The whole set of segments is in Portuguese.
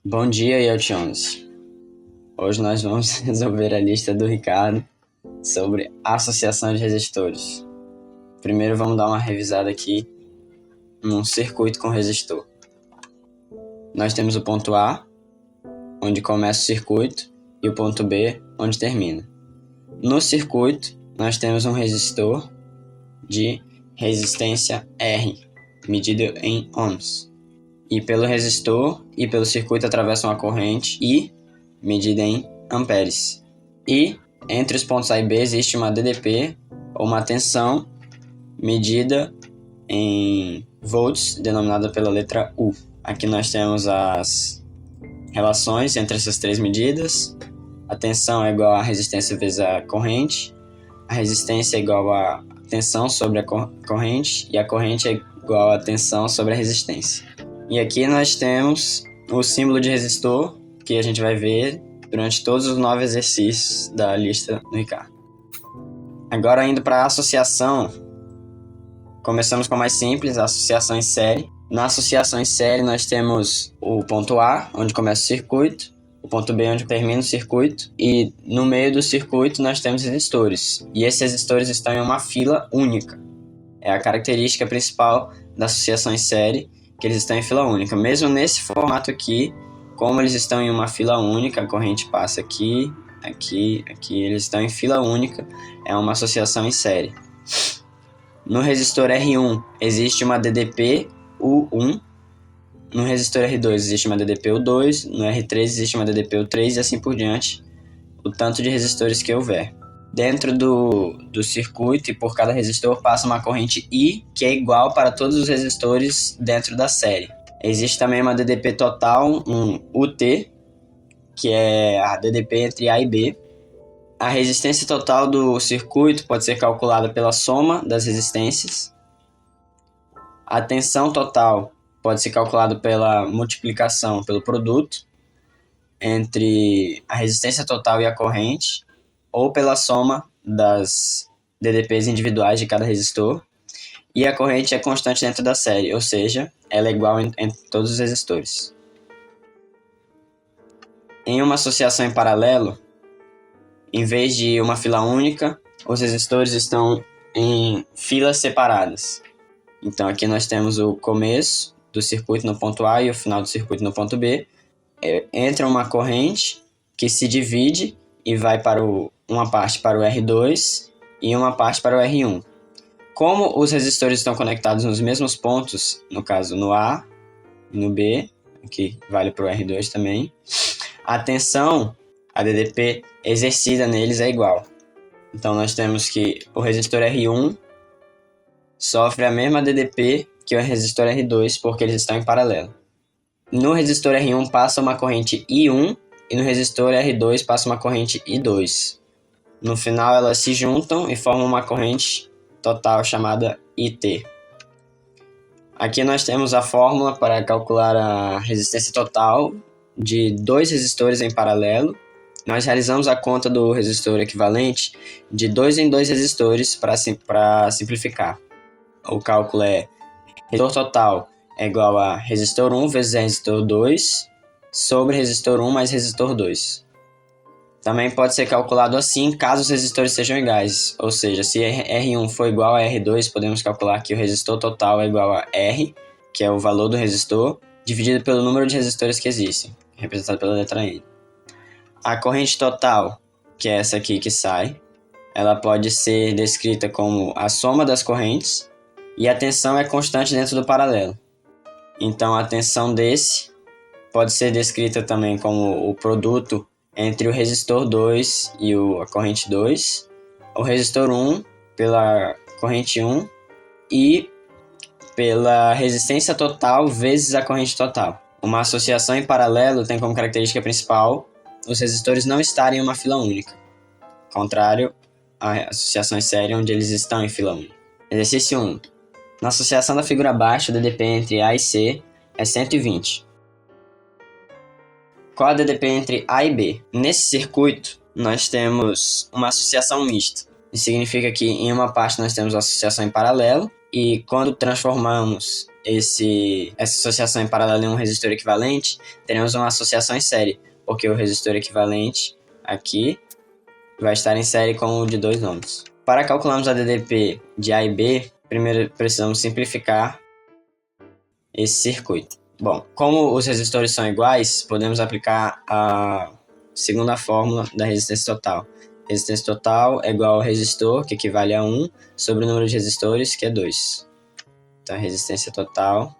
Bom dia, IELTS 11. Hoje nós vamos resolver a lista do Ricardo sobre associação de resistores. Primeiro vamos dar uma revisada aqui num circuito com resistor. Nós temos o ponto A, onde começa o circuito, e o ponto B, onde termina. No circuito, nós temos um resistor de resistência R, medido em ohms. E pelo resistor e pelo circuito atravessa uma corrente I, medida em amperes. E entre os pontos A e B existe uma DDP, ou uma tensão, medida em volts, denominada pela letra U. Aqui nós temos as relações entre essas três medidas. A tensão é igual à resistência vezes a corrente. A resistência é igual à tensão sobre a corrente. E a corrente é igual à tensão sobre a resistência. E aqui nós temos o símbolo de resistor, que a gente vai ver durante todos os 9 exercícios da lista do Ricardo. Agora, indo para a associação, começamos com a mais simples, a associação em série. Na associação em série, nós temos o ponto A, onde começa o circuito, o ponto B, onde termina o circuito, e no meio do circuito nós temos resistores. E esses resistores estão em uma fila única. É a característica principal da associação em série, que eles estão em fila única. Mesmo nesse formato aqui, como eles estão em uma fila única, a corrente passa aqui, aqui, aqui, eles estão em fila única, é uma associação em série. No resistor R1 existe uma DDP U1, no resistor R2 existe uma DDP U2, no R3 existe uma DDP U3 e assim por diante, o tanto de resistores que houver. Dentro do circuito e por cada resistor passa uma corrente I, que é igual para todos os resistores dentro da série. Existe também uma DDP total, um UT, que é a DDP entre A e B. A resistência total do circuito pode ser calculada pela soma das resistências. A tensão total pode ser calculada pela multiplicação, pelo produto entre a resistência total e a corrente, ou pela soma das DDPs individuais de cada resistor, e a corrente é constante dentro da série, ou seja, ela é igual em todos os resistores. Em uma associação em paralelo, em vez de uma fila única, os resistores estão em filas separadas. Então aqui nós temos o começo do circuito no ponto A e o final do circuito no ponto B. Entra uma corrente que se divide e vai para uma parte para o R2 e uma parte para o R1. Como os resistores estão conectados nos mesmos pontos, no caso no A e no B, que vale para o R2 também, a tensão, a DDP exercida neles é igual. Então nós temos que o resistor R1 sofre a mesma DDP que o resistor R2 porque eles estão em paralelo. No resistor R1 passa uma corrente I1 e no resistor R2 passa uma corrente I2. No final elas se juntam e formam uma corrente total chamada IT. Aqui nós temos a fórmula para calcular a resistência total de 2 resistores em paralelo. Nós realizamos a conta do resistor equivalente de 2 em 2 resistores para simplificar. O cálculo é resistor total é igual a resistor 1 vezes resistor 2 sobre resistor 1 mais resistor 2. Também pode ser calculado assim caso os resistores sejam iguais, ou seja, se R1 for igual a R2, podemos calcular que o resistor total é igual a R, que é o valor do resistor, dividido pelo número de resistores que existem, representado pela letra N. A corrente total, que é essa aqui que sai, ela pode ser descrita como a soma das correntes, e a tensão é constante dentro do paralelo. Então a tensão desse pode ser descrita também como o produto entre o resistor 2 e a corrente 2, o resistor 1 pela corrente 1 e pela resistência total vezes a corrente total. Uma associação em paralelo tem como característica principal os resistores não estarem em uma fila única, contrário à associação em série onde eles estão em fila única. Exercício 1. Na associação da figura abaixo, o DDP entre A e C é 120. Qual a DDP entre A e B? Nesse circuito, nós temos uma associação mista. Isso significa que em uma parte nós temos a associação em paralelo, e quando transformamos essa associação em paralelo em um resistor equivalente, teremos uma associação em série, porque o resistor equivalente aqui vai estar em série com o de 2 ohms. Para calcularmos a DDP de A e B, primeiro precisamos simplificar esse circuito. Bom, como os resistores são iguais, podemos aplicar a segunda fórmula da resistência total. Resistência total é igual ao resistor, que equivale a 1, sobre o número de resistores, que é 2. Então, a resistência total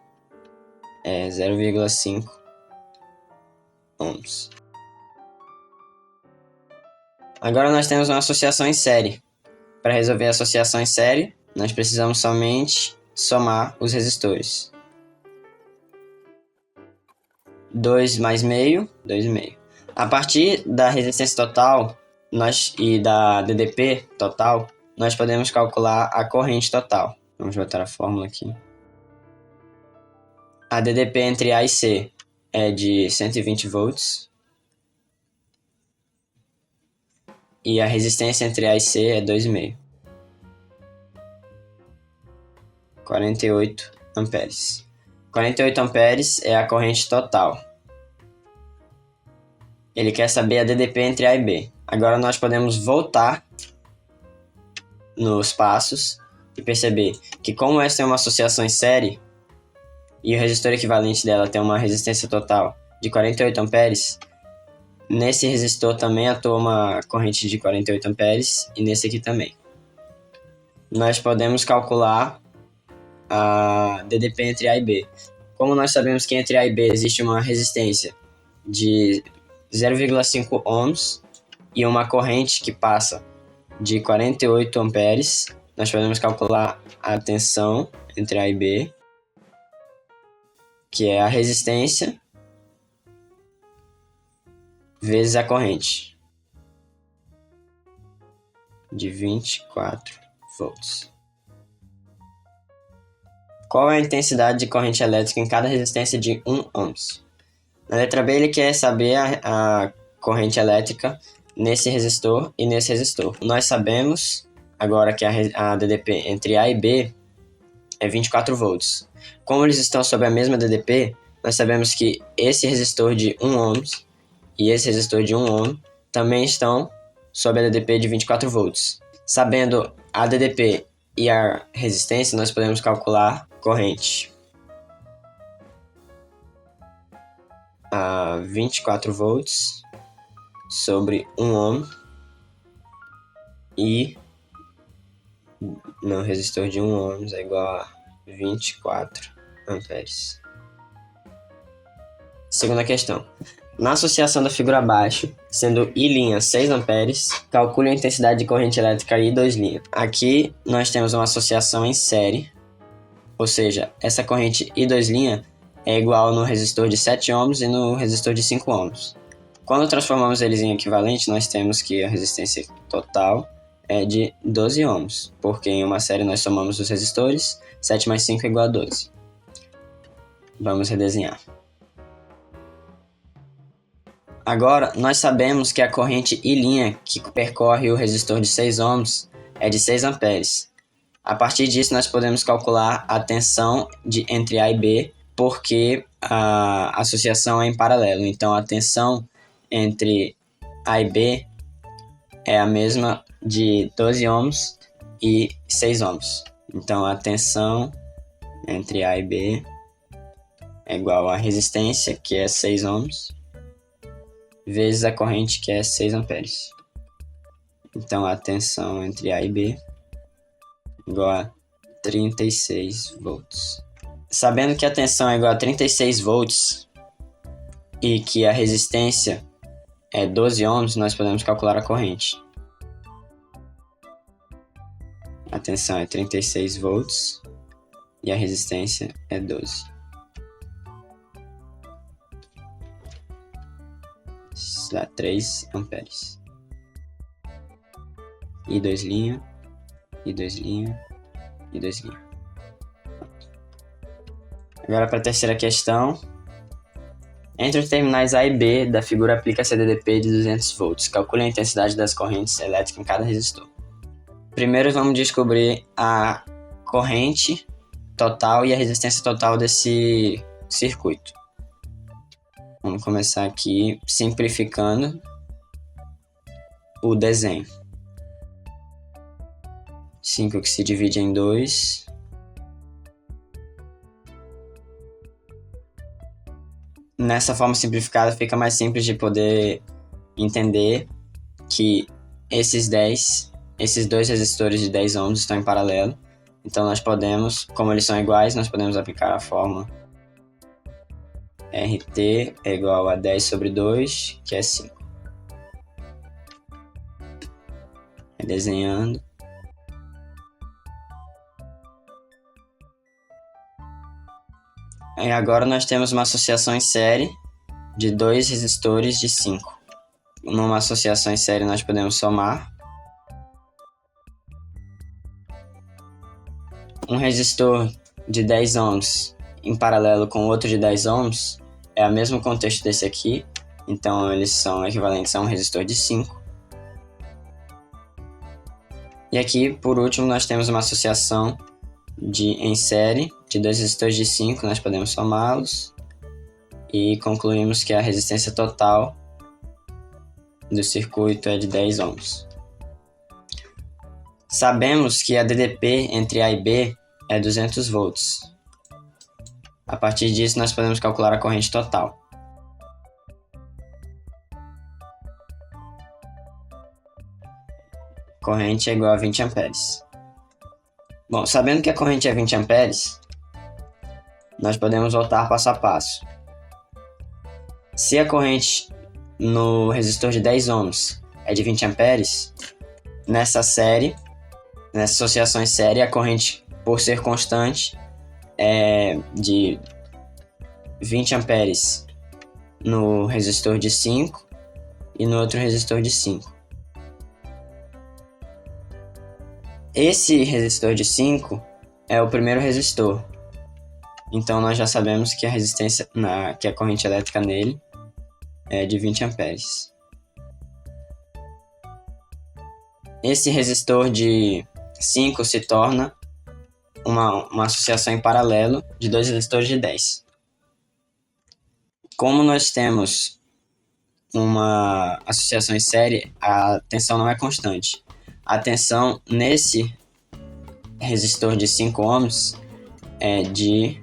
é 0,5 ohms. Agora nós temos uma associação em série. Para resolver a associação em série, nós precisamos somente somar os resistores. 2 mais meio, 2,5. A partir da resistência total e da DDP total, nós podemos calcular a corrente total. Vamos botar a fórmula aqui. A DDP entre A e C é de 120 volts. E a resistência entre A e C é 2,5. 48 amperes. 48 amperes é a corrente total. Ele quer saber a DDP entre A e B. Agora nós podemos voltar nos passos e perceber que, como essa é uma associação em série e o resistor equivalente dela tem uma resistência total de 48 amperes, nesse resistor também atua uma corrente de 48 amperes e nesse aqui também. Nós podemos calcular a DDP entre A e B. Como nós sabemos que entre A e B existe uma resistência de 0,5 ohms e uma corrente que passa de 48 amperes, nós podemos calcular a tensão entre A e B, que é a resistência vezes a corrente de 24 volts. Qual é a intensidade de corrente elétrica em cada resistência de 1 ohms? Na letra B ele quer saber a corrente elétrica nesse resistor e nesse resistor. Nós sabemos agora que a DDP entre A e B é 24 volts. Como eles estão sob a mesma DDP, nós sabemos que esse resistor de 1 ohms e esse resistor de 1 ohm também estão sob a DDP de 24 volts. Sabendo a DDP e a resistência, nós podemos calcular corrente a 24 volts sobre 1 ohm e no resistor de 1 ohm é igual a 24 amperes. Segunda questão. Na associação da figura abaixo, sendo I' 6 amperes, calcule a intensidade de corrente elétrica I2'. Aqui nós temos uma associação em série, ou seja, essa corrente I2' é igual no resistor de 7 ohms e no resistor de 5 ohms. Quando transformamos eles em equivalente, nós temos que a resistência total é de 12 ohms, porque em uma série nós somamos os resistores, 7 mais 5 é igual a 12. Vamos redesenhar. Agora, nós sabemos que a corrente I' que percorre o resistor de 6 ohms é de 6 amperes. A partir disso, nós podemos calcular a tensão entre A e B, porque a associação é em paralelo. Então, a tensão entre A e B é a mesma de 12 ohms e 6 ohms. Então, a tensão entre A e B é igual à resistência, que é 6 ohms, vezes a corrente, que é 6 amperes. Então, a tensão entre A e B é igual a 36 volts. Sabendo que a tensão é igual a 36 volts e que a resistência é 12 ohms, nós podemos calcular a corrente. A tensão é 36 volts e a resistência é 12. Isso dá 3 amperes. I2', I2', I2'. Agora para a terceira questão. Entre os terminais A e B da figura aplica-se a DDP de 200 volts. Calcule a intensidade das correntes elétricas em cada resistor. Primeiro vamos descobrir a corrente total e a resistência total desse circuito. Vamos começar aqui simplificando o desenho. 5 que se divide em 2. Nessa forma simplificada fica mais simples de poder entender que esses dois resistores de 10 ohms estão em paralelo. Então nós podemos, como eles são iguais, nós podemos aplicar a fórmula RT é igual a 10 sobre 2, que é 5. Desenhando. E agora nós temos uma associação em série de dois resistores de 5. Numa associação em série nós podemos somar. Um resistor de 10 ohms em paralelo com outro de 10 ohms é o mesmo contexto desse aqui, então eles são equivalentes a um resistor de 5. E aqui, por último, nós temos uma associação em série de dois resistores de 5, nós podemos somá-los e concluímos que a resistência total do circuito é de 10 ohms. Sabemos que a DDP entre A e B é 200 volts. A partir disso, nós podemos calcular a corrente total. Corrente é igual a 20 amperes. Bom, sabendo que a corrente é 20 amperes, nós podemos voltar passo a passo. Se a corrente no resistor de 10 ohms é de 20 amperes, nessa associação em série, a corrente, por ser constante, é de 20 amperes no resistor de 5 e no outro resistor de 5. Esse resistor de 5 é o primeiro resistor. Então nós já sabemos que que a corrente elétrica nele é de 20 amperes. Esse resistor de 5 se torna uma associação em paralelo de dois resistores de 10. Como nós temos uma associação em série, a tensão não é constante. A tensão nesse resistor de 5 ohms é de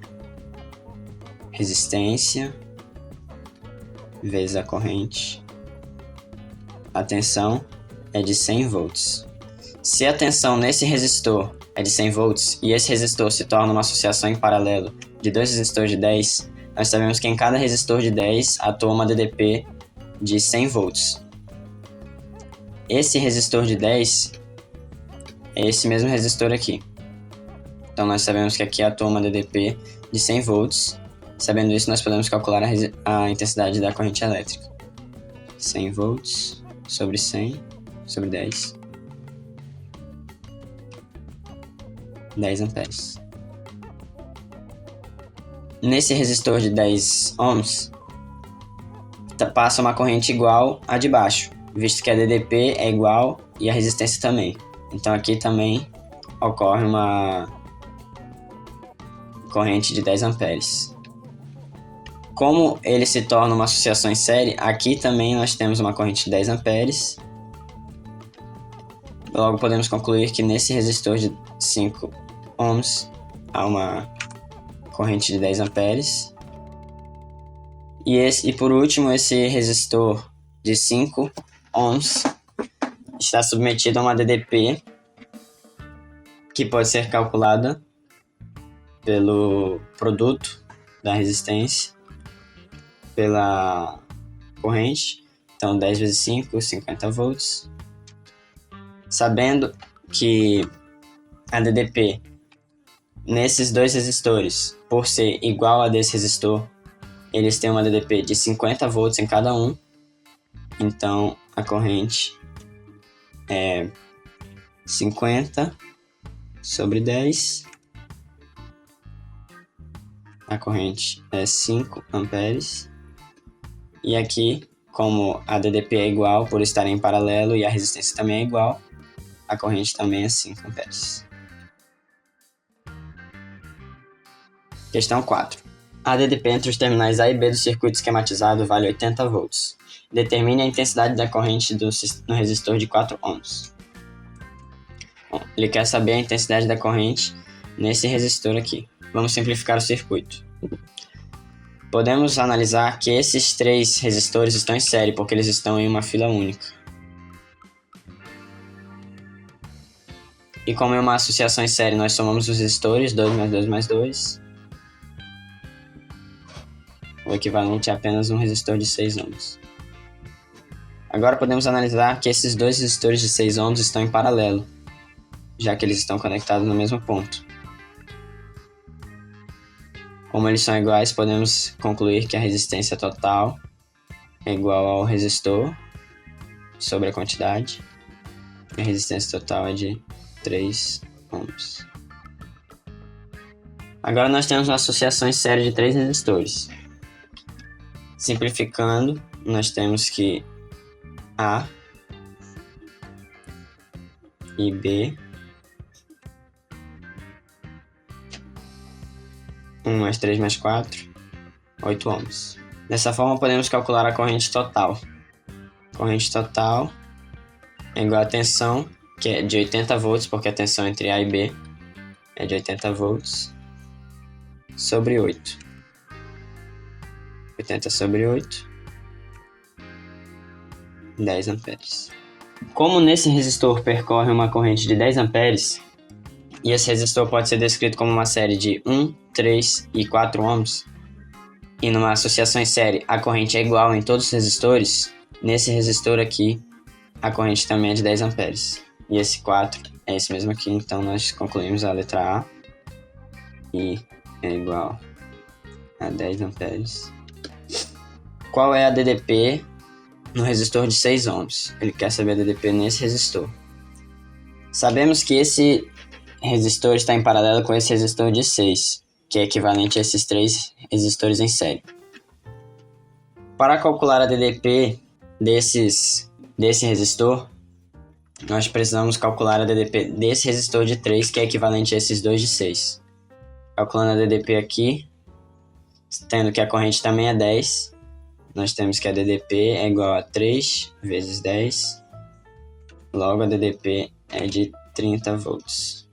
resistência vezes a corrente. A tensão é de 100 volts. Se a tensão nesse resistor é de 100 volts e esse resistor se torna uma associação em paralelo de dois resistores de 10, nós sabemos que em cada resistor de 10 atua uma DDP de 100 volts. Esse resistor de 10 é esse mesmo resistor aqui. Então nós sabemos que aqui atua uma DDP de 100 volts. Sabendo isso, nós podemos calcular a intensidade da corrente elétrica. 100 volts sobre 100 sobre 10. 10 amperes. Nesse resistor de 10 ohms, passa uma corrente igual à de baixo, visto que a DDP é igual e a resistência também. Então aqui também ocorre uma corrente de 10 amperes. Como ele se torna uma associação em série, aqui também nós temos uma corrente de 10 amperes. Logo podemos concluir que nesse resistor de 5 ohms há uma corrente de 10 amperes. E por último, esse resistor de 5 ohms está submetido a uma DDP que pode ser calculada pelo produto da resistência pela corrente. Então 10 vezes 5, 50 volts. Sabendo que a DDP nesses dois resistores, por ser igual a desse resistor, eles têm uma DDP de 50 volts em cada um. Então a corrente é 50 sobre 10. A corrente é 5 amperes. E aqui, como a DDP é igual por estar em paralelo e a resistência também é igual, a corrente também é 5 amperes. Questão 4. A DDP entre os terminais A e B do circuito esquematizado vale 80 volts. Determine a intensidade da corrente no resistor de 4 ohms. Bom, ele quer saber a intensidade da corrente nesse resistor aqui. Vamos simplificar o circuito. Podemos analisar que esses 3 resistores estão em série, porque eles estão em uma fila única. E como é uma associação em série, nós somamos os resistores, 2 mais 2 mais 2. O equivalente é apenas um resistor de 6 ohms. Agora podemos analisar que esses 2 resistores de 6 ohms estão em paralelo, já que eles estão conectados no mesmo ponto. Como eles são iguais, podemos concluir que a resistência total é igual ao resistor sobre a quantidade. A resistência total é de 3 ohms. Agora nós temos uma associação em série de 3 resistores. Simplificando, nós temos que A e B, 1 mais 3 mais 4, 8 ohms. Dessa forma podemos calcular a corrente total. Corrente total é igual a tensão, que é de 80 volts, porque a tensão entre A e B é de 80 volts, sobre 8. 80 sobre 8, 10 amperes. Como nesse resistor percorre uma corrente de 10 amperes, e esse resistor pode ser descrito como uma série de 1, 3 e 4 ohms, e numa associação em série a corrente é igual em todos os resistores, nesse resistor aqui a corrente também é de 10 amperes. E esse 4 é esse mesmo aqui, então nós concluímos a letra A, e é igual a 10 amperes. Qual é a DDP no resistor de 6 ohms? Ele quer saber a DDP nesse resistor. Sabemos que esse resistor está em paralelo com esse resistor de 6, que é equivalente a esses 3 resistores em série. Para calcular a DDP desse resistor, nós precisamos calcular a DDP desse resistor de 3, que é equivalente a esses 2 de 6. Calculando a DDP aqui, tendo que a corrente também é 10, nós temos que a DDP é igual a 3 vezes 10, logo a DDP é de 30 volts.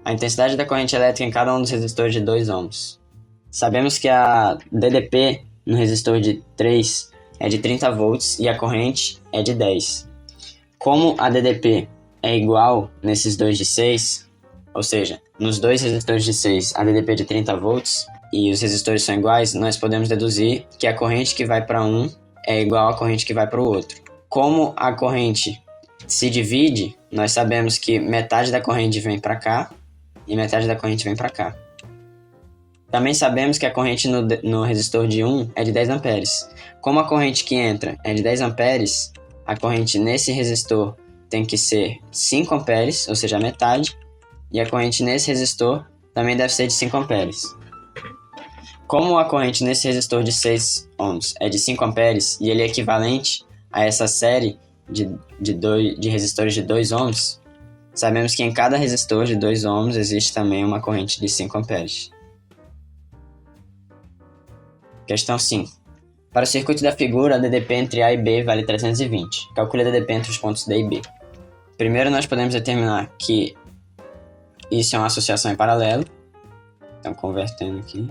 A intensidade da corrente elétrica em cada um dos resistores de 2 ohms. Sabemos que a DDP no resistor de 3 é de 30 volts e a corrente é de 10. Como a DDP é igual nesses 2 de 6, ou seja, nos 2 resistores de 6 a DDP é de 30 volts e os resistores são iguais, nós podemos deduzir que a corrente que vai para um é igual à corrente que vai para o outro. Como a corrente se divide, nós sabemos que metade da corrente vem para cá e metade da corrente vem para cá. Também sabemos que a corrente no resistor de 1 é de 10 amperes. Como a corrente que entra é de 10 amperes, a corrente nesse resistor tem que ser 5 amperes, ou seja, a metade, e a corrente nesse resistor também deve ser de 5 amperes. Como a corrente nesse resistor de 6 ohms é de 5 amperes e ele é equivalente a essa série de resistores de 2 ohms, sabemos que em cada resistor de 2 ohms existe também uma corrente de 5 amperes. Questão 5. Para o circuito da figura, a DDP entre A e B vale 320. Calcule a DDP entre os pontos D e B. Primeiro nós podemos determinar que isso é uma associação em paralelo. Então, convertendo aqui.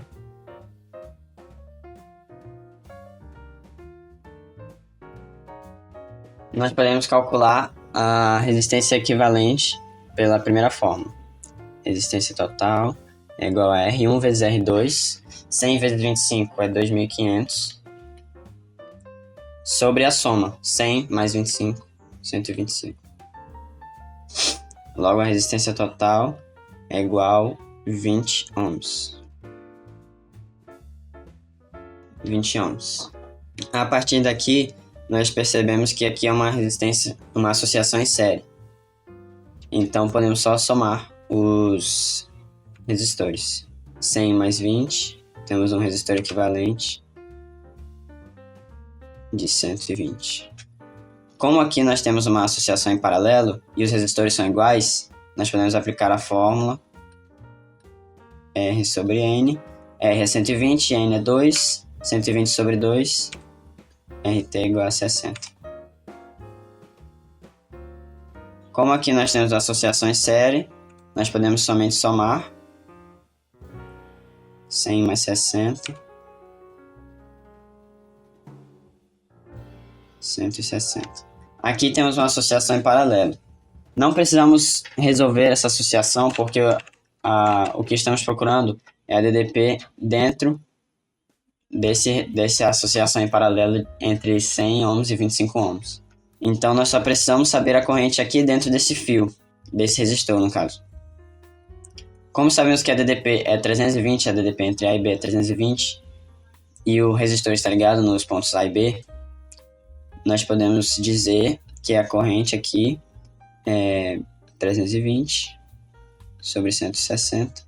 Nós podemos calcular a resistência equivalente pela primeira forma. Resistência total é igual a R1 vezes R2, 100 vezes 25 é 2.500, sobre a soma, 100 mais 25, 125. Logo, a resistência total é igual a 20 ohms. 20 ohms. A partir daqui, nós percebemos que aqui é uma resistência, uma associação em série. Então, podemos só somar os resistores. 100 mais 20, temos um resistor equivalente de 120. Como aqui nós temos uma associação em paralelo e os resistores são iguais, nós podemos aplicar a fórmula R sobre N. R é 120, N é 2, 120 sobre 2, RT é igual a 60. Como aqui nós temos associação em série, nós podemos somente somar 100 mais 60, 160. Aqui temos uma associação em paralelo. Não precisamos resolver essa associação porque o que estamos procurando é a DDP dentro dessa associação em paralelo entre 100 ohms e 25 ohms. Então nós só precisamos saber a corrente aqui dentro desse fio, desse resistor no caso. Como sabemos que a DDP é 320, a DDP entre A e B é 320, e o resistor está ligado nos pontos A e B, nós podemos dizer que a corrente aqui é 320 sobre 160,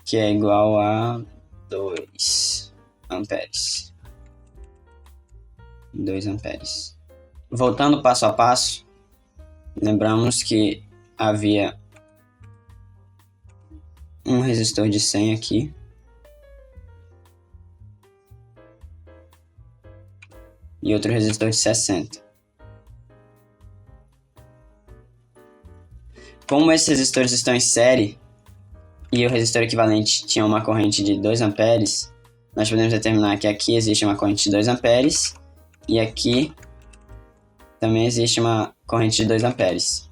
que é igual a 2 amperes. 2 amperes. Voltando passo a passo, lembramos que havia um resistor de 100 aqui, e outro resistor de 60. Como esses resistores estão em série e o resistor equivalente tinha uma corrente de 2 amperes, nós podemos determinar que aqui existe uma corrente de 2 amperes e aqui também existe uma corrente de 2 amperes.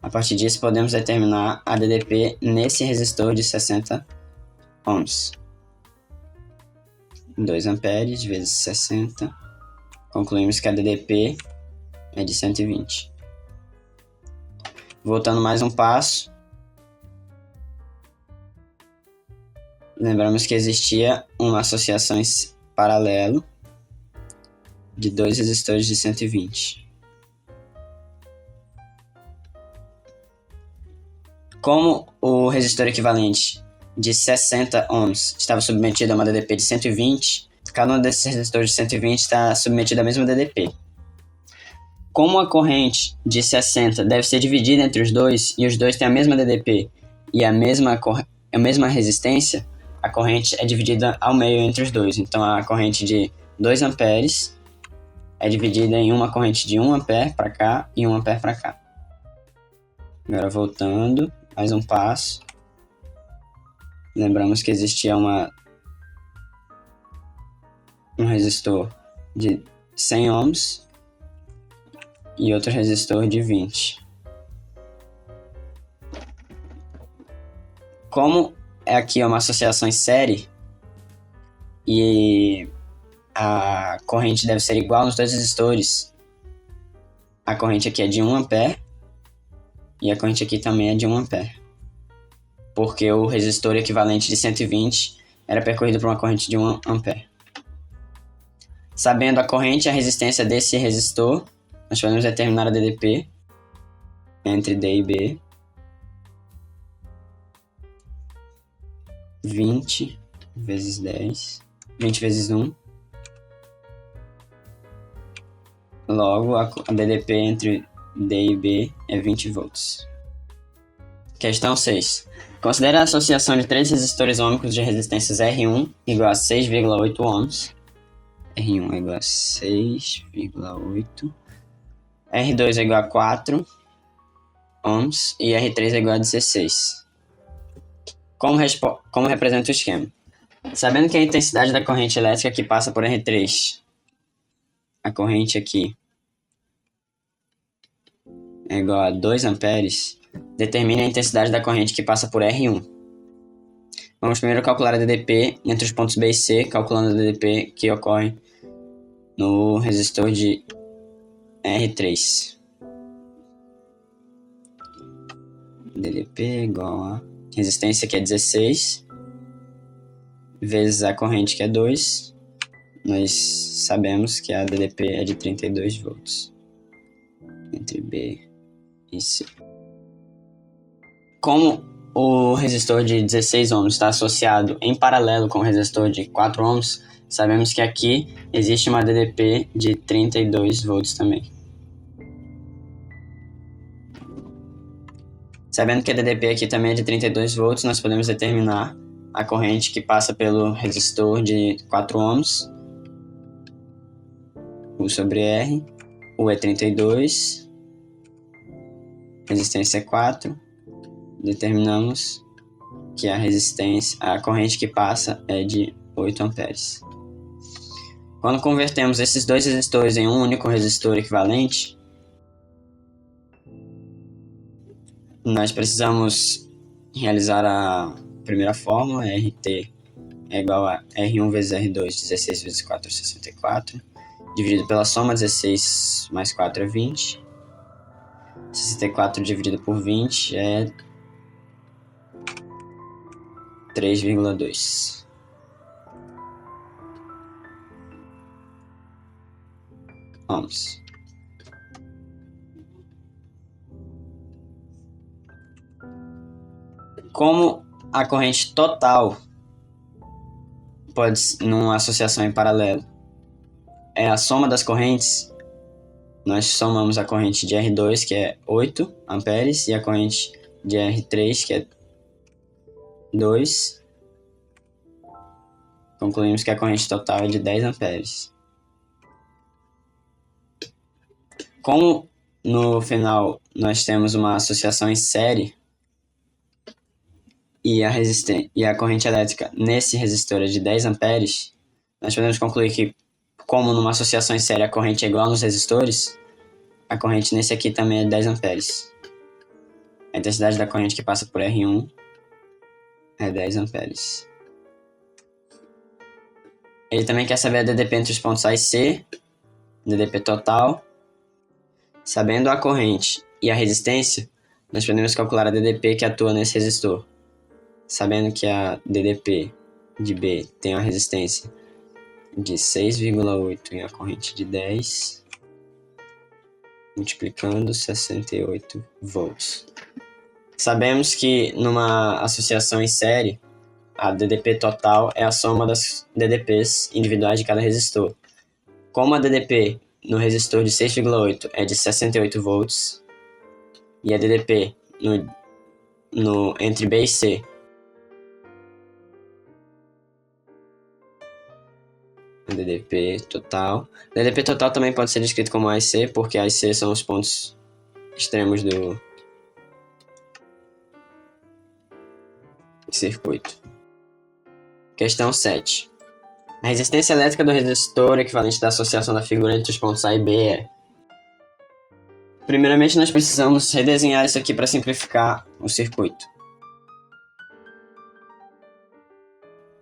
A partir disso, podemos determinar a DDP nesse resistor de 60 ohms. 2 amperes vezes 60. Concluímos que a DDP é de 120. Voltando mais um passo, lembramos que existia uma associação em paralelo de 2 resistores de 120. Como o resistor equivalente de 60 ohms estava submetido a uma DDP de 120, cada um desses resistores de 120 está submetido à mesma DDP. Como a corrente de 60 deve ser dividida entre os dois, e os dois têm a mesma DDP e a mesma resistência, a corrente é dividida ao meio entre os dois. Então a corrente de 2 amperes é dividida em uma corrente de 1 ampere para cá e 1 ampere para cá. Agora voltando, mais um passo. Lembramos que existia um resistor de 100 ohms e outro resistor de 20. Como aqui é uma associação em série e a corrente deve ser igual nos dois resistores, a corrente aqui é de 1 ampere e a corrente aqui também é de 1 ampere, porque o resistor equivalente de 120 era percorrido por uma corrente de 1 ampere. Sabendo a corrente e a resistência desse resistor, nós podemos determinar a DDP entre D e B. 20 vezes 10, 20 vezes 1. Logo, a DDP entre D e B é 20 volts. Questão 6. Considere a associação de 3 resistores ômicos de resistências R1 igual a 6,8 ohms. R1 é igual a 6,8. R2 é igual a 4 ohms e R3 é igual a 16. Como representa o esquema? Sabendo que a intensidade da corrente elétrica que passa por R3, a corrente aqui, é igual a 2 amperes, determine a intensidade da corrente que passa por R1. Vamos primeiro calcular a DDP entre os pontos B e C, calculando a DDP que ocorre no resistor de R3. DDP é igual a resistência que é 16 vezes a corrente que é 2. Nós sabemos que a DDP é de 32 volts entre B e C. Como o resistor de 16 ohms está associado em paralelo com o resistor de 4 ohms, Sabemos que aqui existe uma DDP de 32 volts também. Sabendo que a DDP aqui também é de 32 volts, nós podemos determinar a corrente que passa pelo resistor de 4 ohms, U sobre R, U é 32, resistência é 4, determinamos que a corrente que passa é de 8 amperes. Quando convertemos esses dois resistores em um único resistor equivalente, nós precisamos realizar a primeira fórmula, RT é igual a R1 vezes R2, 16 vezes 4 é 64, dividido pela soma, 16 mais 4 é 20, 64 dividido por 20 é 3,2. Ohms. Como a corrente total pode, numa associação em paralelo, é a soma das correntes, nós somamos a corrente de R2, que é 8 amperes, e a corrente de R3, que é 2. Concluímos que a corrente total é de 10 amperes. Como no final nós temos uma associação em série e a corrente elétrica nesse resistor é de 10 amperes, nós podemos concluir que, como numa associação em série a corrente é igual nos resistores, a corrente nesse aqui também é 10 amperes. A intensidade da corrente que passa por R1 é 10 amperes. Ele também quer saber a DDP entre os pontos A e C, DDP total. Sabendo a corrente e a resistência, nós podemos calcular a DDP que atua nesse resistor. Sabendo que a DDP de B tem uma resistência de 6,8 e a corrente de 10, multiplicando 68 volts. Sabemos que numa associação em série, a DDP total é a soma das DDPs individuais de cada resistor. Como a DDP no resistor de 6,8 é de 68 volts e a DDP entre B e C a DDP total. DDP total também pode ser descrito como A e C, porque A e C são os pontos extremos do circuito. Questão 7. A resistência elétrica do resistor equivalente da associação da figura entre os pontos A e B é... Primeiramente, nós precisamos redesenhar isso aqui para simplificar o circuito.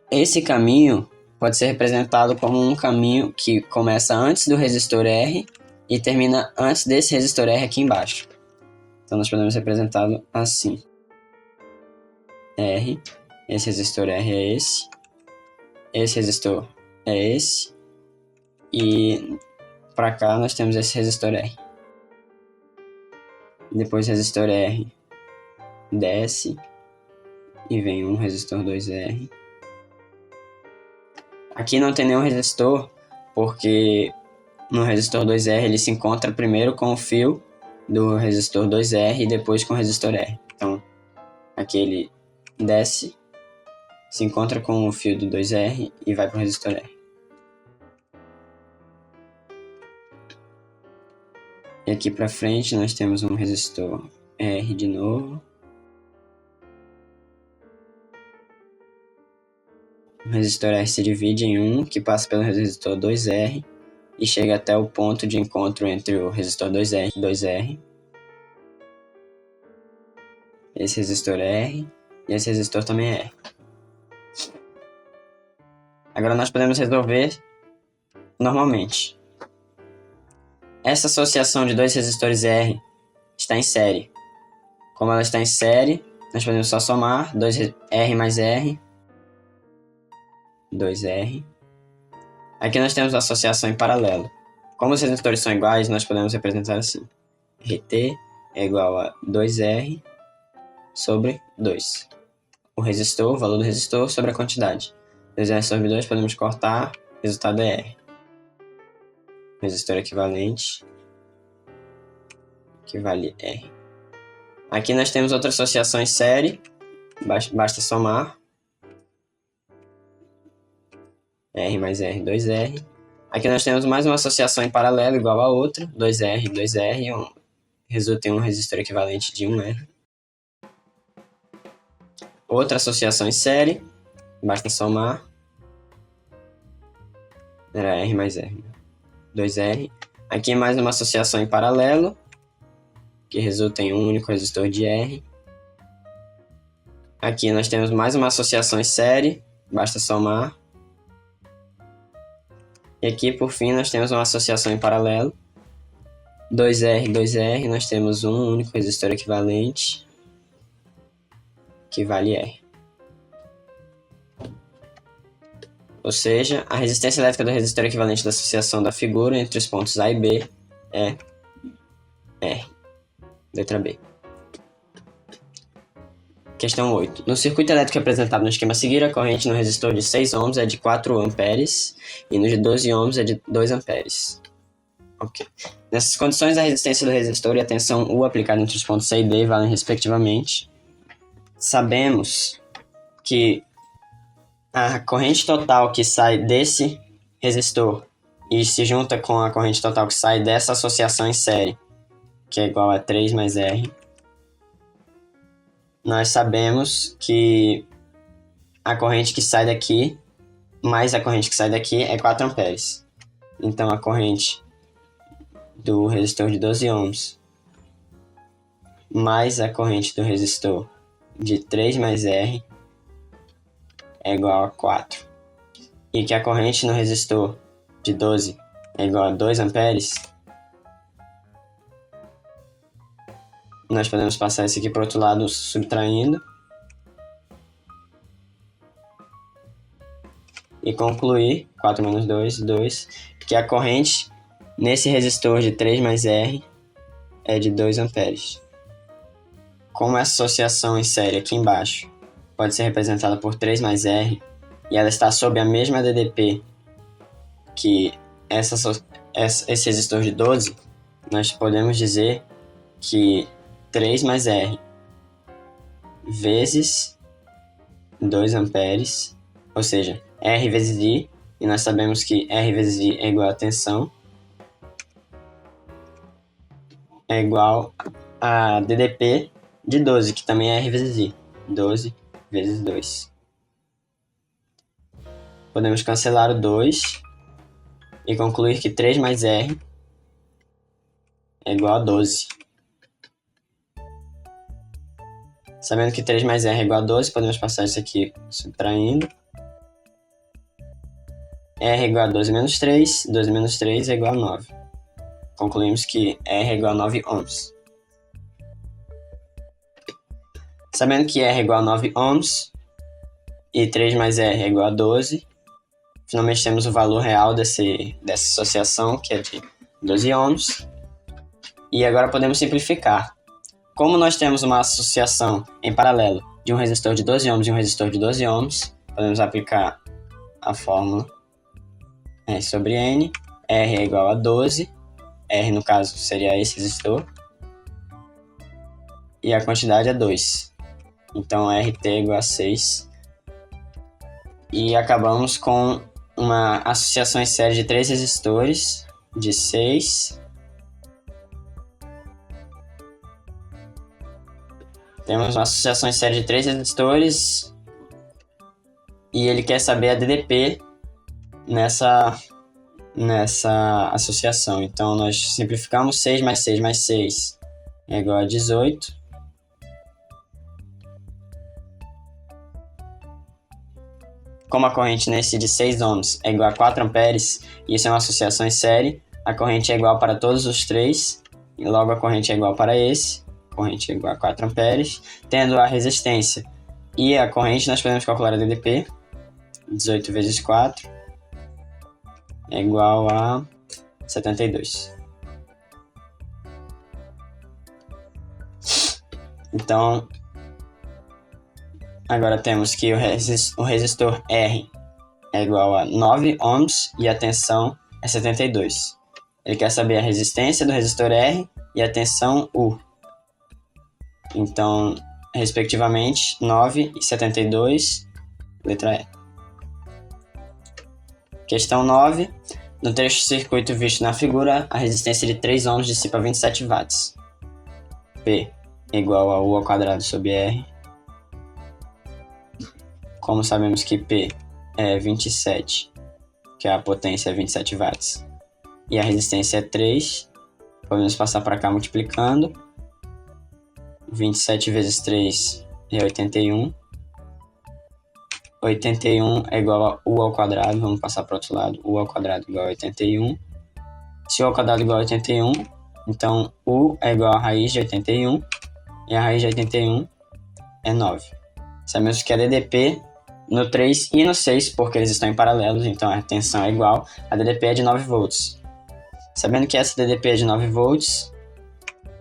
Esse caminho pode ser representado como um caminho que começa antes do resistor R e termina antes desse resistor R aqui embaixo. Então, nós podemos representá-lo assim. R, esse resistor R é esse resistor é esse, e para cá nós temos esse resistor R. Depois o resistor R desce e vem um resistor 2R. Aqui não tem nenhum resistor, porque no resistor 2R ele se encontra primeiro com o fio do resistor 2R e depois com o resistor R. Então, aqui ele desce, se encontra com o fio do 2R e vai para o resistor R. E aqui para frente nós temos um resistor R de novo. O resistor R se divide em um, que passa pelo resistor 2R e chega até o ponto de encontro entre o resistor 2R e 2R. Esse resistor é R e esse resistor também é R. Agora nós podemos resolver normalmente. Essa associação de dois resistores R está em série. Como ela está em série, nós podemos só somar 2R mais R, 2R. Aqui nós temos a associação em paralelo. Como os resistores são iguais, nós podemos representar assim. RT é igual a 2R sobre 2. O valor do resistor sobre a quantidade. 2R sobre 2 podemos cortar, resultado é R. Resistor equivalente equivale R. Aqui nós temos outra associação em série, basta somar. R mais R, 2R. Aqui nós temos mais uma associação em paralelo igual a outra, 2R, 2R, resulta em um resistor equivalente de 1R. Outra associação em série, basta somar. Era R mais R, 2R. Aqui mais uma associação em paralelo, que resulta em um único resistor de R. Aqui nós temos mais uma associação em série, basta somar. E aqui, por fim, nós temos uma associação em paralelo. 2R, 2R, nós temos um único resistor equivalente, que vale R. Ou seja, a resistência elétrica do resistor equivalente da associação da figura entre os pontos A e B é R. Letra B. Questão 8. No circuito elétrico apresentado no esquema a seguir, a corrente no resistor de 6 ohms é de 4 amperes e no de 12 ohms é de 2 amperes. Ok. Nessas condições, a resistência do resistor e a tensão U aplicada entre os pontos C e D valem respectivamente. Sabemos que a corrente total que sai desse resistor e se junta com a corrente total que sai dessa associação em série, que é igual a 3 mais R, nós sabemos que a corrente que sai daqui mais a corrente que sai daqui é 4 amperes. Então, a corrente do resistor de 12 ohms mais a corrente do resistor de 3 mais R é igual a 4. E que a corrente no resistor de 12 é igual a 2 amperes, nós podemos passar isso aqui para o outro lado subtraindo e concluir, 4 menos 2, 2, que a corrente nesse resistor de 3 mais R é de 2 amperes. Como essa associação em série aqui embaixo pode ser representada por 3 mais R e ela está sob a mesma DDP que esse resistor de 12, nós podemos dizer que 3 mais R vezes 2 amperes, ou seja, R vezes I, e nós sabemos que R vezes I é igual a tensão, é igual a DDP de 12, que também é R vezes I, 12 vezes 2. Podemos cancelar o 2 e concluir que 3 mais R é igual a 12. Sabendo que 3 mais R é igual a 12, podemos passar isso aqui subtraindo. R é igual a 12 menos 3, 12 menos 3 é igual a 9. Concluímos que R é igual a 9 ohms. Sabendo que R é igual a 9 ohms e 3 mais R é igual a 12, finalmente temos o valor real dessa associação, que é de 12 ohms. E agora podemos simplificar. Como nós temos uma associação em paralelo de um resistor de 12 ohms e um resistor de 12 ohms, podemos aplicar a fórmula R sobre N. R é igual a 12. R, no caso, seria esse resistor. E a quantidade é 2. Então, RT é igual a 6. E acabamos com uma associação em série de 3 resistores de 6. Temos uma associação em série de 3 resistores e ele quer saber a DDP nessa associação. Então, nós simplificamos 6 mais 6 mais 6 é igual a 18. Como a corrente nesse de 6 ohms é igual a 4 amperes, e isso é uma associação em série, a corrente é igual para todos os 3, e logo a corrente é igual para esse. Corrente é igual a 4 amperes, tendo a resistência e a corrente, nós podemos calcular a DDP, 18 vezes 4 é igual a 72. Então, agora temos que o resistor R é igual a 9 ohms e a tensão é 72. Ele quer saber a resistência do resistor R e a tensão U. Então, respectivamente, 9 e 72, letra E. Questão 9. No trecho de circuito visto na figura, a resistência de 3 ohms dissipa 27 watts. P igual a U ao quadrado sobre R. Como sabemos que P é 27, que a potência é 27 watts, e a resistência é 3, podemos passar para cá multiplicando. 27 vezes 3 é 81. 81 é igual a U ao quadrado, vamos passar para o outro lado. U ao quadrado igual a 81. Se U ao quadrado igual a 81, então U é igual a raiz de 81, e a raiz de 81 é 9. Sabemos que a DDP no 3 e no 6, porque eles estão em paralelos, então a tensão é igual. A DDP é de 9 volts. Sabendo que essa DDP é de 9 volts,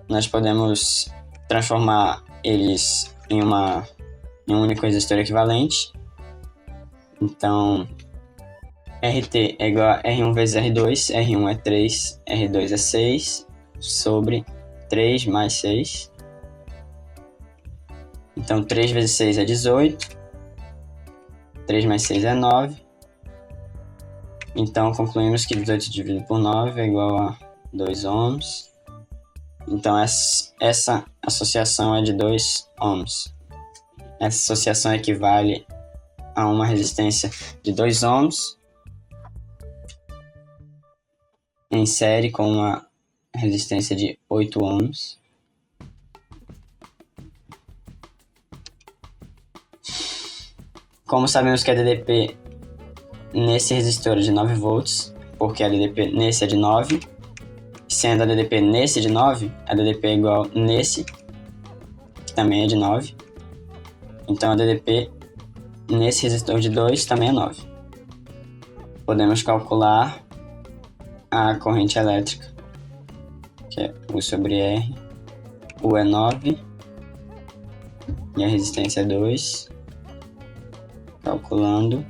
nós podemos transformar eles em um único resistor equivalente. Então, RT é igual a R1 vezes R2, R1 é 3, R2 é 6, sobre 3 mais 6. Então, 3 vezes 6 é 18, 3 mais 6 é 9. Então, concluímos que 18 dividido por 9 é igual a 2 ohms. Então, essa associação é de 2 ohms. Essa associação equivale a uma resistência de 2 ohms em série com uma resistência de 8 ohms. Como sabemos que a DDP nesse resistor é de 9 volts, porque a DDP nesse é de 9, sendo a DDP nesse de 9, a DDP é igual nesse, que também é de 9. Então a DDP nesse resistor de 2 também é 9. Podemos calcular a corrente elétrica, que é U sobre R. U é 9 e a resistência é 2. Calculando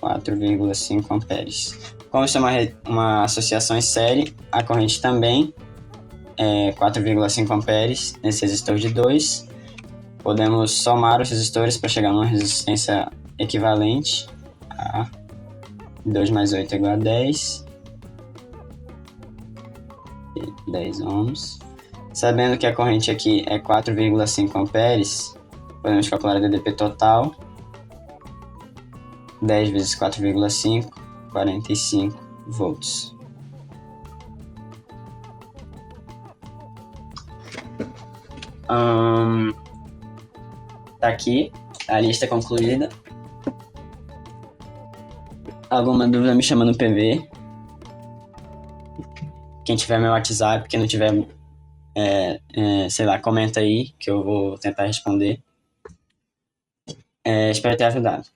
4,5 amperes. Como isso é uma associação em série, a corrente também é 4,5 amperes nesse resistor de 2. Podemos somar os resistores para chegar numa resistência equivalente a 2 mais 8 é igual a 10. 10 ohms. Sabendo que a corrente aqui é 4,5 amperes, podemos calcular a DDP total. 10 vezes 4,5, 45 volts. Tá aqui a lista concluída. Alguma dúvida me chama no PV. Quem tiver meu WhatsApp, quem não tiver, sei lá, comenta aí que eu vou tentar responder. Espero ter ajudado.